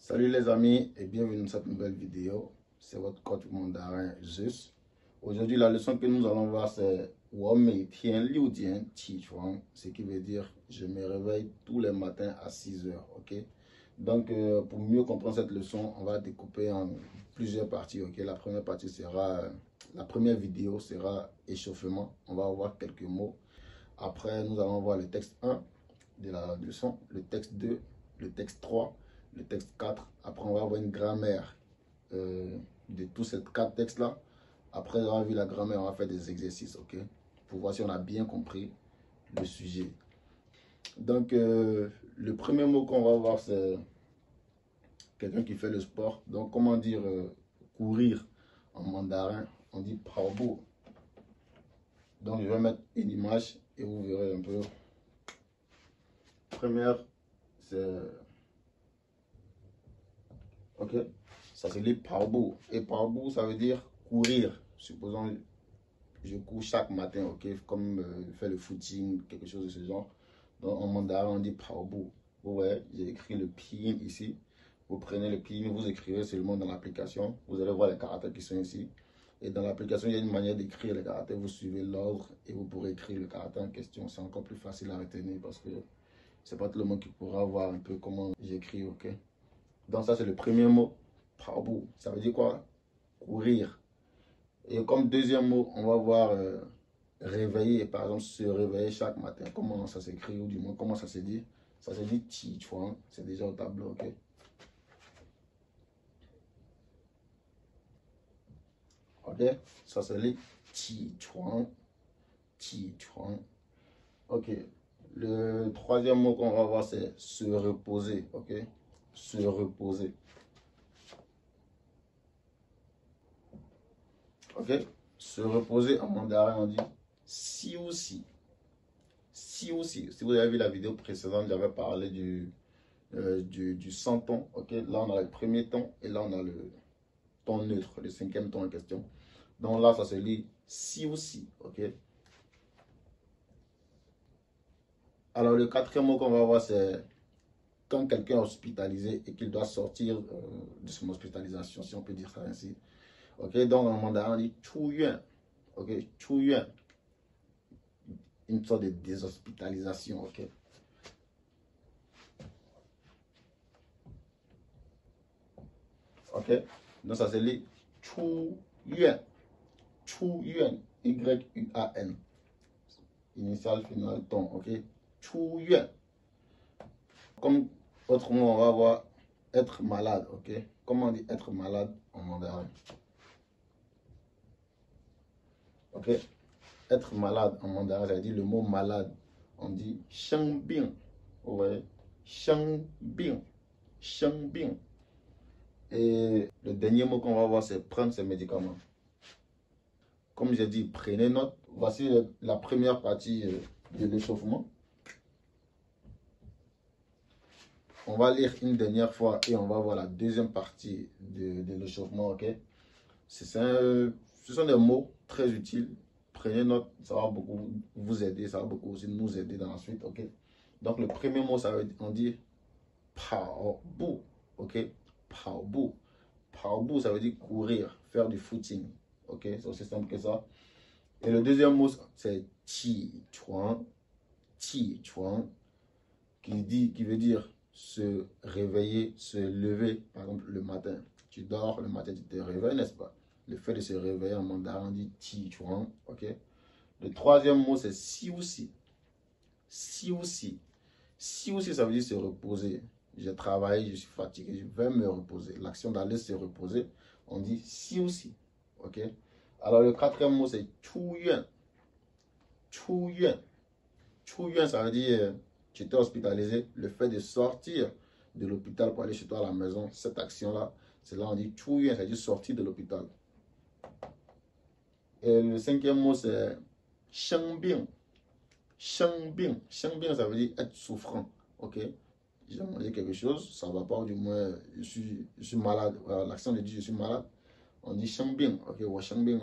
Salut les amis et bienvenue dans cette nouvelle vidéo. C'est votre coach mandarin Zeus. Aujourd'hui, la leçon que nous allons voir c'est ce qui veut dire je me réveille tous les matins à 6 heures. Ok? Donc, pour mieux comprendre cette leçon, on va découper en plusieurs parties. Ok? La première partie sera, la première vidéo sera échauffement. On va voir quelques mots. Après, nous allons voir le texte 1 de la leçon, le texte 2, le texte 3. Le texte 4, après on va avoir une grammaire de tous ces 4 textes-là. Après avoir vu la grammaire, on va faire des exercices, ok? Pour voir si on a bien compris le sujet. Donc, le premier mot qu'on va voir, c'est quelqu'un qui fait le sport. Donc, comment dire courir en mandarin? On dit Paobo. Donc, je vais mettre une image et vous verrez un peu. Première, c'est... Ok, ça se lit Paobo. Et Paobo, ça veut dire courir. Supposons je cours chaque matin, ok, comme faire le footing, quelque chose de ce genre. Donc en mandarin, on dit Paobo. Ouais, j'ai écrit le pin ici. Vous prenez le pin, vous écrivez seulement dans l'application. Vous allez voir les caractères qui sont ici. Et dans l'application, il y a une manière d'écrire les caractères. Vous suivez l'ordre et vous pourrez écrire le caractère en question. C'est encore plus facile à retenir parce que c'est pas tout le monde qui pourra voir un peu comment j'écris, ok. Donc ça, c'est le premier mot. Paobo, ça veut dire quoi? Courir. Et comme deuxième mot, on va voir réveiller, par exemple, se réveiller chaque matin. Comment ça s'écrit, ou du moins, comment ça se dit? Ça se dit ti chuan, c'est déjà au tableau, ok? Ok? Ça se dit ti chuan, ti chuan. Ok. Le troisième mot qu'on va voir, c'est se reposer, ok? Se reposer. Ok? Se reposer en mandarin, on dit si ou si. Si ou si. Si vous avez vu la vidéo précédente, j'avais parlé du 100 tons. Ok? Là, on a le premier ton et là, on a le ton neutre, le cinquième ton en question. Donc là, ça se lit si ou si. Ok? Alors, le quatrième mot qu'on va voir, c'est quand quelqu'un est hospitalisé et qu'il doit sortir de son hospitalisation, si on peut dire ça ainsi. Ok? Donc, en mandarin, on dit chu yuan. Ok? Chu yuan. Une sorte de déshospitalisation. Ok? Ok? Donc, ça se lit chu yuan. Chu yuan. Y-U-A-N. Initial, final, ton. Ok? Chu yuan. Comme autrement, on va voir être malade. Ok? Comment on dit être malade en mandarin? Ok? Être malade en mandarin, ça veut dire le mot malade. On dit sheng bing. Vous voyez? Sheng bing. Sheng bing. Et le dernier mot qu'on va voir, c'est prendre ses médicaments. Comme j'ai dit, prenez note. Voici la première partie de l'échauffement. On va lire une dernière fois et on va voir la deuxième partie de l'échauffement, ok? Ce sont des mots très utiles. Prenez note, ça va beaucoup vous aider, ça va beaucoup aussi nous aider dans la suite, ok? Donc le premier mot, ça veut dire, on dit Paobu, ok? Paobu. Paobu, ça veut dire courir, faire du footing, ok? C'est aussi simple que ça. Et le deuxième mot, c'est Qi Chuan. Qi Chuan, qui veut dire se réveiller, se lever, par exemple le matin. Tu dors, le matin tu te réveilles, n'est-ce pas? Le fait de se réveiller en mandarin, on dit ti chuan, ok? Le troisième mot, c'est si ou si. Si ou si. Si ou si, ça veut dire se reposer. J'ai travaillé, je suis fatigué, je vais me reposer. L'action d'aller se reposer, on dit si ou si, ok? Alors le quatrième mot, c'est chu yuan. Chu yuan. Chu yuan, ça veut dire tu t'es hospitalisé, le fait de sortir de l'hôpital pour aller chez toi à la maison, cette action-là, c'est là on dit chu yuan, c'est-à-dire sortir de l'hôpital. Et le cinquième mot, c'est sheng bing. Sheng bing. Sheng bing, ça veut dire être souffrant. Ok? J'ai mangé quelque chose, ça ne va pas, ou du moins, je suis malade. Voilà, l'action de dire je suis malade, on dit sheng bing. Ok, ou sheng bing.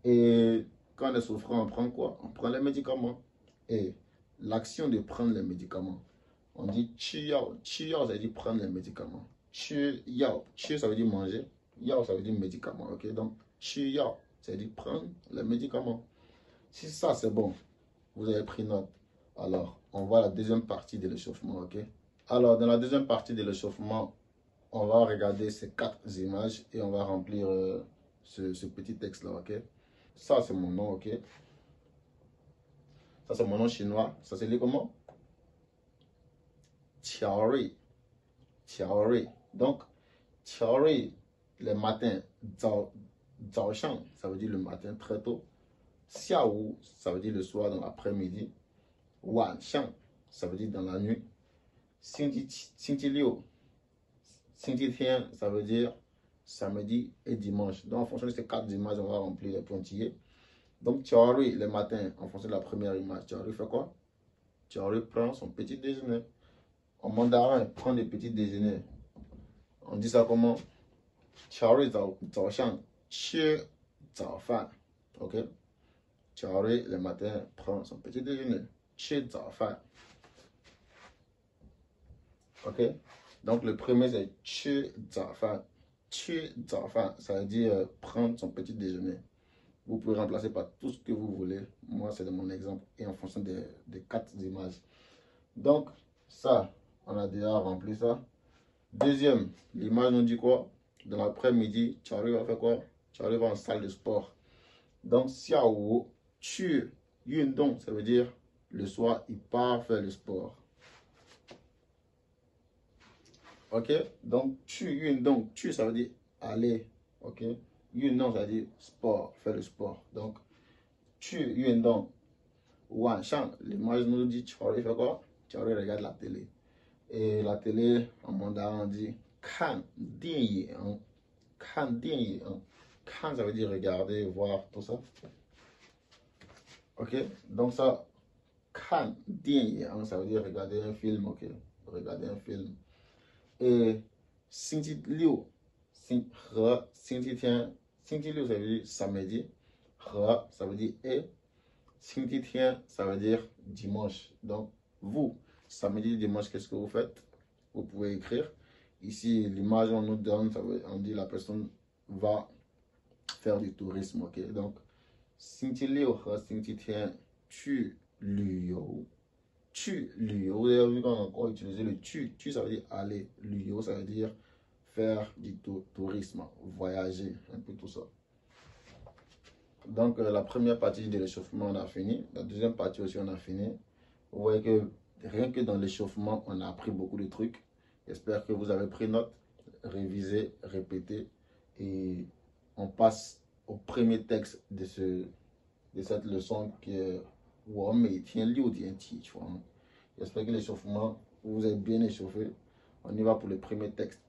Et quand on est souffrant, on prend quoi? On prend les médicaments. Et l'action de prendre les médicaments, On dit chi yao. Chi yao, ça veut dire prendre les médicaments. Chi yao. Chi, ça veut dire manger. Yao, ça veut dire médicament. Ok, donc chi yao, ça veut dire prendre les médicaments. Si ça, c'est bon, vous avez pris note. Alors, on voit la deuxième partie de l'échauffement. Ok. Alors, dans la deuxième partie de l'échauffement, on va regarder ces 4 images et on va remplir ce petit texte-là, ok? Ça, c'est mon nom, ok? Ça, c'est mon nom chinois. Ça se lit comment? Tiaori. Tiaori. Donc, Tiaori, le matin. Zao Shang, ça veut dire le matin très tôt. Xiao, ça veut dire le soir, dans l'après-midi. Wan Shang, ça veut dire dans la nuit. Xingji Liu, Xingji Tian, ça veut dire samedi et dimanche. Donc, en fonction de ces 4 images, on va remplir les pointillés. Donc, Tiaori, le matin, en fonction de la première image, Tiaori fait quoi? Tiaori prend son petit déjeuner. En mandarin, prend des petits déjeuners. On dit ça comment? Tiaori zao shang, chi zao fan. Ok? Tiaori, le matin, prend son petit déjeuner. Chi zao fan. Ok? Donc, le premier, c'est chi zao fan. Chi zao fan, ça veut dire prendre son petit déjeuner. Vous pouvez remplacer par tout ce que vous voulez. Moi, c'est de mon exemple et en fonction des 4 images. Donc, ça, on a déjà rempli ça. Deuxième, l'image nous dit quoi? Dans l'après-midi, Charlie va faire quoi? Charlie va en salle de sport. Donc, Xiao tu yundong, ça veut dire le soir, il part faire le sport. Ok? Donc, tu yundong, tu, ça veut dire aller. Ok? Yundong, ça veut dire sport, faire le sport. Donc, tu yundong. Wan Shang, l'image nous dit Charlie fait quoi? Charlie regarde la télé. Et la télé, en mandarin, on dit kan dian yang. Kan dian yang. Kan, ça veut dire regarder, voir, tout ça. Ok? Donc ça, kan dian yang, ça veut dire regarder un film, ok? Regarder un film. Et Xingji Liu, Xingji Tian, Xingji Liu, ça veut dire samedi. He, ça veut dire et. Xingji Tian, ça veut dire dimanche. Donc, vous, samedi, dimanche, qu'est-ce que vous faites? Vous pouvez écrire. Ici, l'image on nous donne, on dit la personne va faire du tourisme, ok? Donc, Xingji Liu et Xingji Tian, tu luyo. Tu luyo. Vous avez vu qu'on a encore utilisé le tu. Tu, ça veut dire aller. Luyo, ça veut dire faire du tourisme, voyager, un peu tout ça. Donc, la première partie de l'échauffement, on a fini. La deuxième partie aussi, on a fini. Vous voyez que rien que dans l'échauffement, on a appris beaucoup de trucs. J'espère que vous avez pris note, révisé, répété. Et on passe au premier texte de cette leçon qui est J'espère que l'échauffement, vous êtes bien échauffé. On y va pour le premier texte.